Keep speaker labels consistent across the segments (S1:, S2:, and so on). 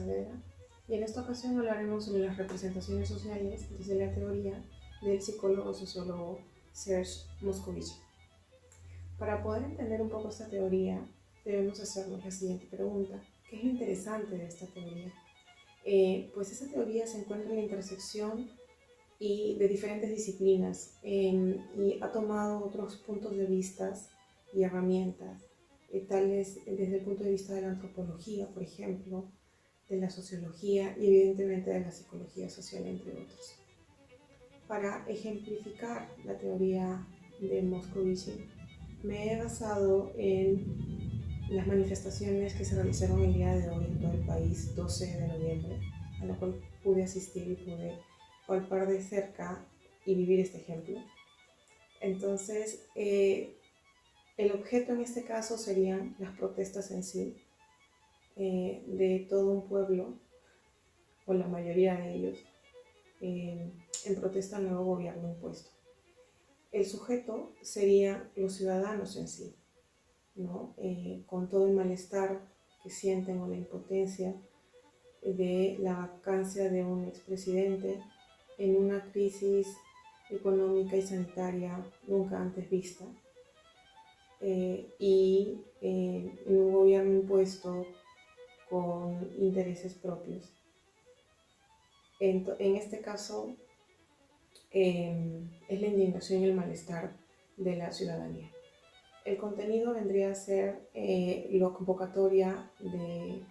S1: Saavedra y en esta ocasión hablaremos sobre las representaciones sociales desde la teoría del psicólogo-sociólogo Serge Moscovici. Para poder entender un poco esta teoría, debemos hacernos la siguiente pregunta: ¿qué es lo interesante de esta teoría? Pues esta teoría se encuentra en la intersección de diferentes disciplinas y ha tomado otros puntos de vista y herramientas, tales desde el punto de vista de la antropología, por ejemplo, de la sociología y evidentemente de la psicología social, entre otros. Para ejemplificar la teoría de Moscovici, me he basado en las manifestaciones que se realizaron el día de hoy en todo el país, 12 de noviembre, a la cual pude asistir y pude palpar de cerca y vivir este ejemplo. Entonces, el objeto en este caso serían las protestas en sí, de todo un pueblo, o la mayoría de ellos, en protesta al nuevo gobierno impuesto. El sujeto serían los ciudadanos en sí, ¿no? Con todo el malestar que sienten o la impotencia de la vacancia de un expresidente en una crisis económica y sanitaria nunca antes vista, y en un gobierno impuesto con intereses propios. En este caso, es la indignación y el malestar de la ciudadanía. El contenido vendría a ser la convocatoria de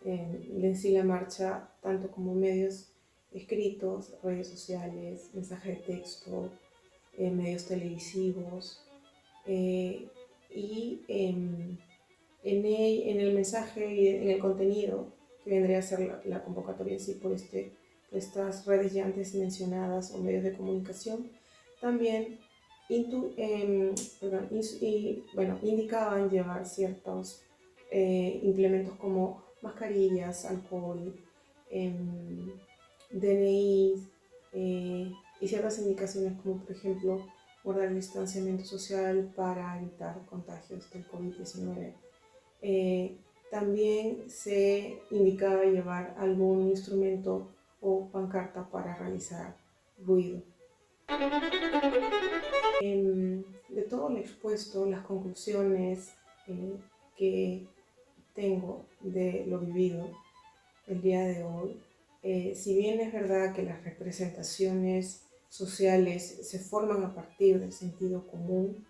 S1: en sí la marcha, tanto como medios escritos, redes sociales, mensajes de texto, medios televisivos, y en el mensaje y en el contenido, que vendría a ser la convocatoria en sí por estas redes ya antes mencionadas o medios de comunicación, también indicaban llevar ciertos implementos como mascarillas, alcohol, DNI, y ciertas indicaciones como por ejemplo guardar el distanciamiento social para evitar contagios del COVID-19. También se indicaba llevar algún instrumento o pancarta para realizar ruido. De todo lo expuesto, las conclusiones que tengo de lo vivido el día de hoy, si bien es verdad que las representaciones sociales se forman a partir del sentido común,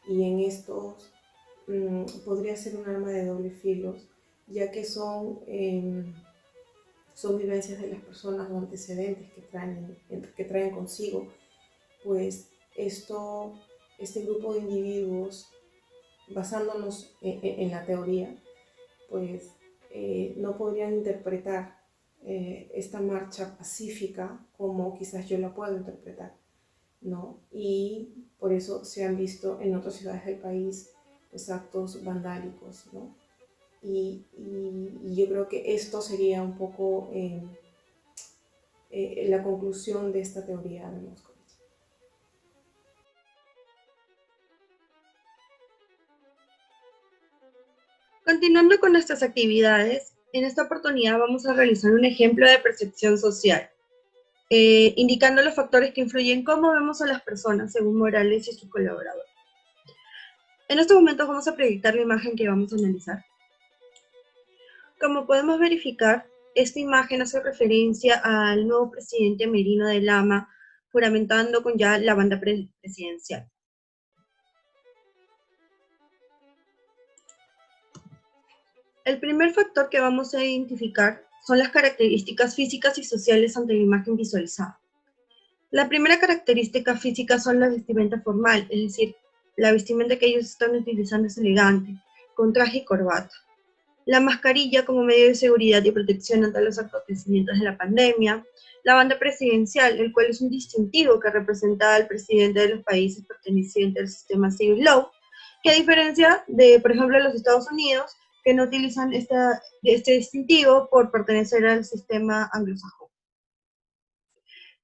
S1: y en estos podría ser un arma de doble filo, ya que son vivencias de las personas o antecedentes que traen consigo, pues este grupo de individuos, basándonos en la teoría, pues no podrían interpretar esta marcha pacífica como quizás yo la puedo interpretar, ¿no? Y por eso se han visto en otras ciudades del país pues actos vandálicos, ¿no? Y yo creo que esto sería un poco la conclusión de esta teoría de Moscovici.
S2: Continuando con nuestras actividades, en esta oportunidad vamos a realizar un ejemplo de percepción social, indicando los factores que influyen cómo vemos a las personas según Morales y su colaborador. En estos momentos vamos a proyectar la imagen que vamos a analizar. Como podemos verificar, esta imagen hace referencia al nuevo presidente Merino de Lama, juramentando con ya la banda presidencial. El primer factor que vamos a identificar son las características físicas y sociales ante la imagen visualizada. La primera característica física son la vestimenta formal, es decir, la vestimenta que ellos están utilizando es elegante, con traje y corbata. La mascarilla como medio de seguridad y protección ante los acontecimientos de la pandemia. La banda presidencial, el cual es un distintivo que representa al presidente de los países pertenecientes al sistema civil law, que a diferencia de, por ejemplo, los Estados Unidos, que no utilizan este distintivo por pertenecer al sistema anglosajón.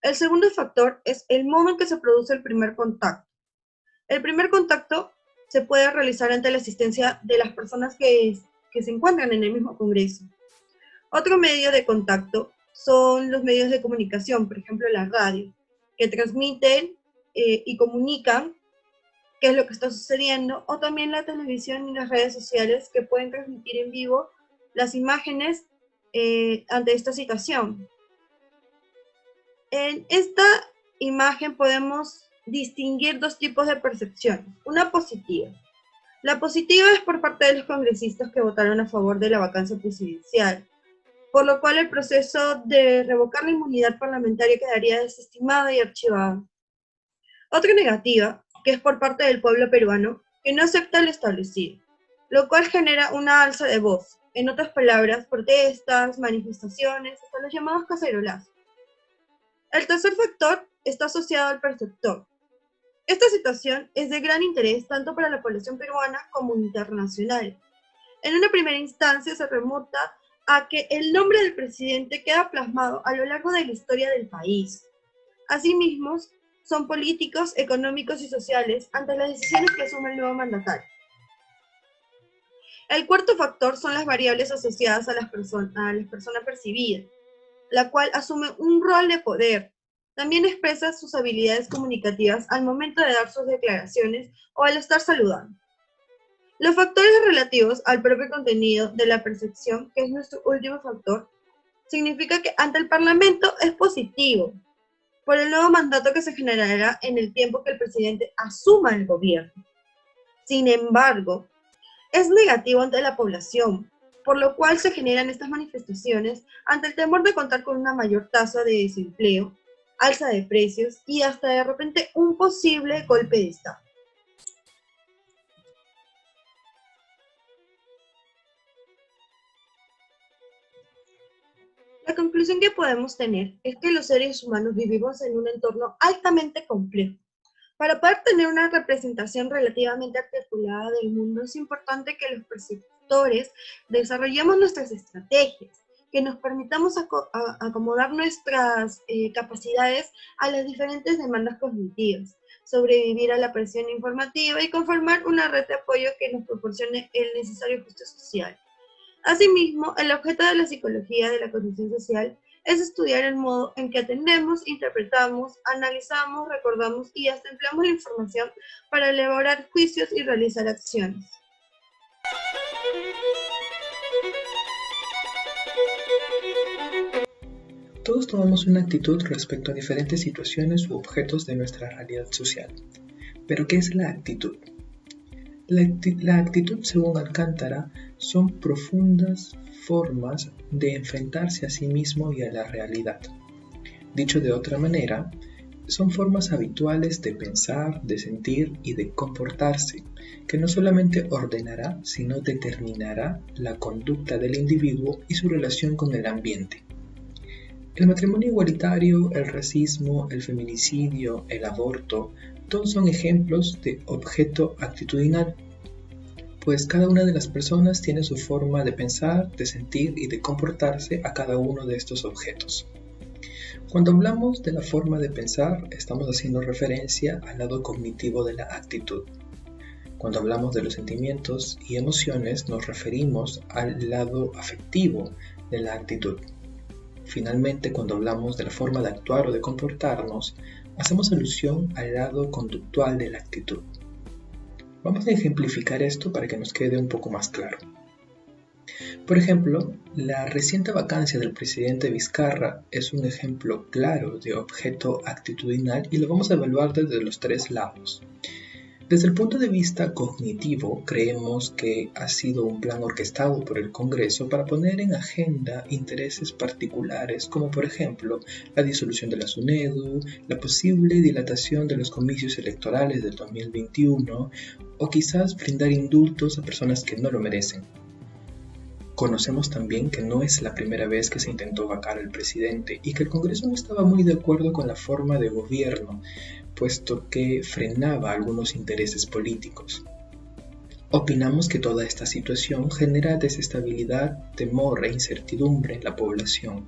S2: El segundo factor es el modo en que se produce el primer contacto. El primer contacto se puede realizar ante la asistencia de las personas que se encuentran en el mismo congreso. Otro medio de contacto son los medios de comunicación, por ejemplo la radio, que transmiten y comunican qué es lo que está sucediendo, o también la televisión y las redes sociales que pueden transmitir en vivo las imágenes ante esta situación. En esta imagen podemos distinguir dos tipos de percepciones. Una positiva. La positiva es por parte de los congresistas que votaron a favor de la vacancia presidencial, por lo cual el proceso de revocar la inmunidad parlamentaria quedaría desestimado y archivado. Otra negativa, que es por parte del pueblo peruano, que no acepta lo establecido, lo cual genera una alza de voz. En otras palabras, protestas, manifestaciones, hasta los llamados cacerolazos. El tercer factor está asociado al perceptor. Esta situación es de gran interés tanto para la población peruana como internacional. En una primera instancia se remonta a que el nombre del presidente queda plasmado a lo largo de la historia del país. Asimismo, son políticos, económicos y sociales ante las decisiones que asume el nuevo mandatario. El cuarto factor son las variables asociadas a las personas percibidas, la cual asume un rol de poder. También expresa sus habilidades comunicativas al momento de dar sus declaraciones o al estar saludando. Los factores relativos al propio contenido de la percepción, que es nuestro último factor, significa que ante el Parlamento es positivo, por el nuevo mandato que se generará en el tiempo que el presidente asuma el gobierno. Sin embargo, es negativo ante la población, por lo cual se generan estas manifestaciones ante el temor de contar con una mayor tasa de desempleo, alza de precios y hasta de repente un posible golpe de Estado. La conclusión que podemos tener es que los seres humanos vivimos en un entorno altamente complejo. Para poder tener una representación relativamente articulada del mundo, es importante que los perceptores desarrollemos nuestras estrategias, que nos permitamos acomodar nuestras capacidades a las diferentes demandas cognitivas, sobrevivir a la presión informativa y conformar una red de apoyo que nos proporcione el necesario ajuste social. Asimismo, el objeto de la psicología de la cognición social es estudiar el modo en que atendemos, interpretamos, analizamos, recordamos y hasta empleamos la información para elaborar juicios y realizar acciones.
S3: Todos tomamos una actitud respecto a diferentes situaciones u objetos de nuestra realidad social. ¿Pero qué es la actitud? La actitud, según Alcántara, son profundas formas de enfrentarse a sí mismo y a la realidad. Dicho de otra manera, son formas habituales de pensar, de sentir y de comportarse, que no solamente ordenará, sino determinará la conducta del individuo y su relación con el ambiente. El matrimonio igualitario, el racismo, el feminicidio, el aborto, todos son ejemplos de objeto actitudinal, pues cada una de las personas tiene su forma de pensar, de sentir y de comportarse a cada uno de estos objetos. Cuando hablamos de la forma de pensar, estamos haciendo referencia al lado cognitivo de la actitud. Cuando hablamos de los sentimientos y emociones, nos referimos al lado afectivo de la actitud. Finalmente, cuando hablamos de la forma de actuar o de comportarnos, hacemos alusión al lado conductual de la actitud. Vamos a ejemplificar esto para que nos quede un poco más claro. Por ejemplo, la reciente vacancia del presidente Vizcarra es un ejemplo claro de objeto actitudinal y lo vamos a evaluar desde los tres lados. Desde el punto de vista cognitivo, creemos que ha sido un plan orquestado por el Congreso para poner en agenda intereses particulares, como por ejemplo la disolución de la SUNEDU, la posible dilatación de los comicios electorales del 2021 o quizás brindar indultos a personas que no lo merecen. Conocemos también que no es la primera vez que se intentó vacar al presidente y que el Congreso no estaba muy de acuerdo con la forma de gobierno, puesto que frenaba algunos intereses políticos. Opinamos que toda esta situación genera desestabilidad, temor e incertidumbre en la población.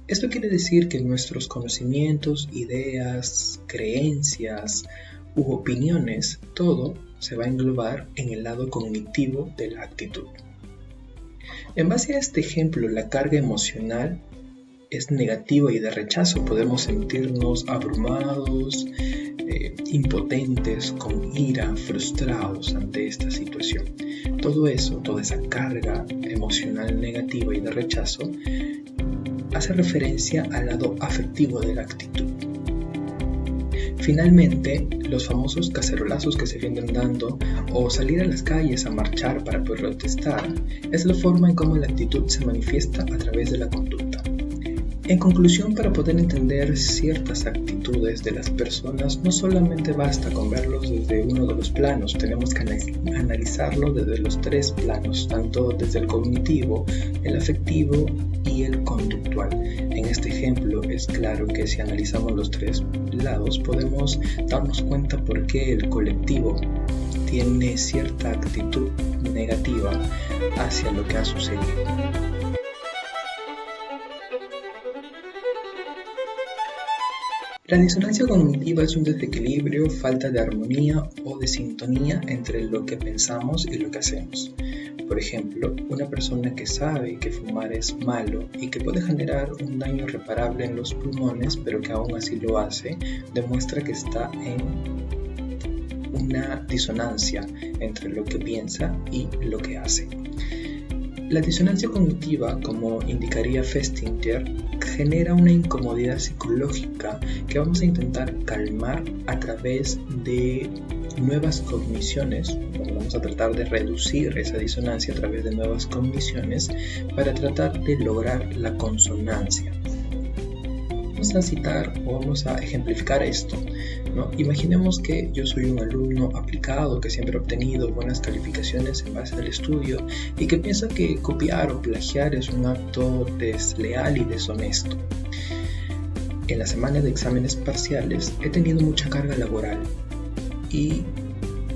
S3: Esto quiere decir que nuestros conocimientos, ideas, creencias u opiniones, todo se va a englobar en el lado cognitivo de la actitud. En base a este ejemplo, la carga emocional es negativa y de rechazo. Podemos sentirnos abrumados, impotentes, con ira, frustrados ante esta situación. Todo eso, toda esa carga emocional negativa y de rechazo, hace referencia al lado afectivo de la actitud. Finalmente, los famosos cacerolazos que se vienen dando o salir a las calles a marchar para protestar es la forma en cómo la actitud se manifiesta a través de la conducta. En conclusión, para poder entender ciertas actitudes de las personas, no solamente basta con verlos desde uno de los planos, tenemos que analizarlo desde los tres planos, tanto desde el cognitivo, el afectivo y el conductual. En este ejemplo es claro que si analizamos los tres lados, podemos darnos cuenta por qué el colectivo tiene cierta actitud negativa hacia lo que ha sucedido. La disonancia cognitiva es un desequilibrio, falta de armonía o de sintonía entre lo que pensamos y lo que hacemos. Por ejemplo, una persona que sabe que fumar es malo y que puede generar un daño irreparable en los pulmones, pero que aún así lo hace, demuestra que está en una disonancia entre lo que piensa y lo que hace. La disonancia cognitiva, como indicaría Festinger, genera una incomodidad psicológica que vamos a intentar calmar a través de nuevas cogniciones. Vamos a tratar de reducir esa disonancia a través de nuevas cogniciones para tratar de lograr la consonancia. Vamos a citar o vamos a ejemplificar esto, ¿no? Imaginemos que yo soy un alumno aplicado que siempre ha obtenido buenas calificaciones en base al estudio y que piensa que copiar o plagiar es un acto desleal y deshonesto. En la semana de exámenes parciales he tenido mucha carga laboral y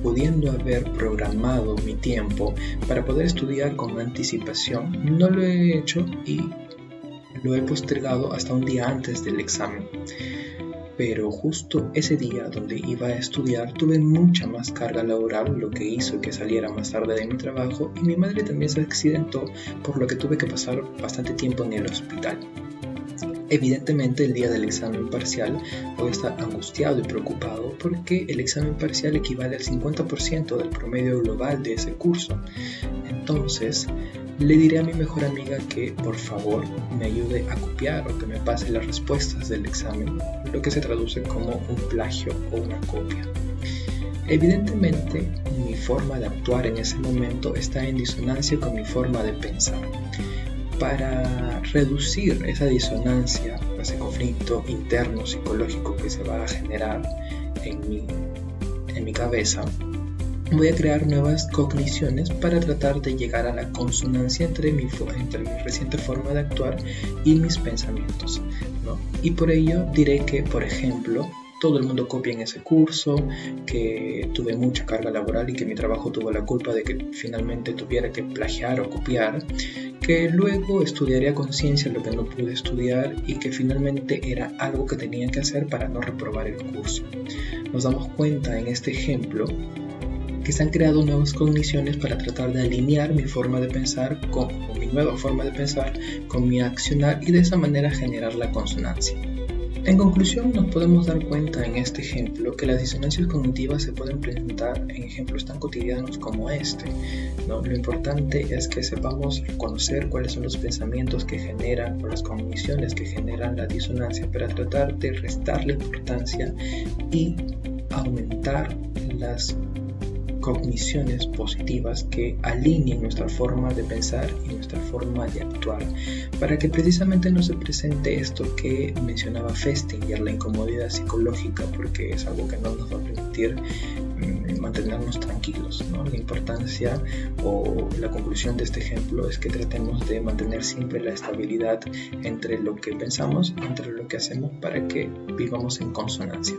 S3: pudiendo haber programado mi tiempo para poder estudiar con anticipación, no lo he hecho y lo he postergado hasta un día antes del examen. Pero justo ese día donde iba a estudiar tuve mucha más carga laboral, lo que hizo que saliera más tarde de mi trabajo, y mi madre también se accidentó, por lo que tuve que pasar bastante tiempo en el hospital. Evidentemente el día del examen parcial voy a estar angustiado y preocupado porque el examen parcial equivale al 50% del promedio global de ese curso. Entonces le diré a mi mejor amiga que por favor me ayude a copiar o que me pase las respuestas del examen, lo que se traduce como un plagio o una copia. Evidentemente mi forma de actuar en ese momento está en disonancia con mi forma de pensar. Para reducir esa disonancia, ese conflicto interno psicológico que se va a generar en mi cabeza, voy a crear nuevas cogniciones para tratar de llegar a la consonancia entre mi reciente forma de actuar y mis pensamientos, ¿no? Y por ello diré que, por ejemplo, todo el mundo copia en ese curso, que tuve mucha carga laboral y que mi trabajo tuvo la culpa de que finalmente tuviera que plagiar o copiar, que luego estudiaría a conciencia lo que no pude estudiar y que finalmente era algo que tenía que hacer para no reprobar el curso. Nos damos cuenta en este ejemplo que se han creado nuevas cogniciones para tratar de alinear mi forma de pensar con mi nueva forma de pensar con mi accionar y de esa manera generar la consonancia. En conclusión, nos podemos dar cuenta en este ejemplo que las disonancias cognitivas se pueden presentar en ejemplos tan cotidianos como este, ¿no? Lo importante es que sepamos conocer cuáles son los pensamientos que generan o las cogniciones que generan la disonancia para tratar de restarle importancia y aumentar las cogniciones positivas que alineen nuestra forma de pensar y nuestra forma de actuar, para que precisamente no se presente esto que mencionaba Festinger, la incomodidad psicológica, porque es algo que no nos va a permitir mantenernos tranquilos, ¿no? La importancia o la conclusión de este ejemplo es que tratemos de mantener siempre la estabilidad entre lo que pensamos y entre lo que hacemos para que vivamos en consonancia.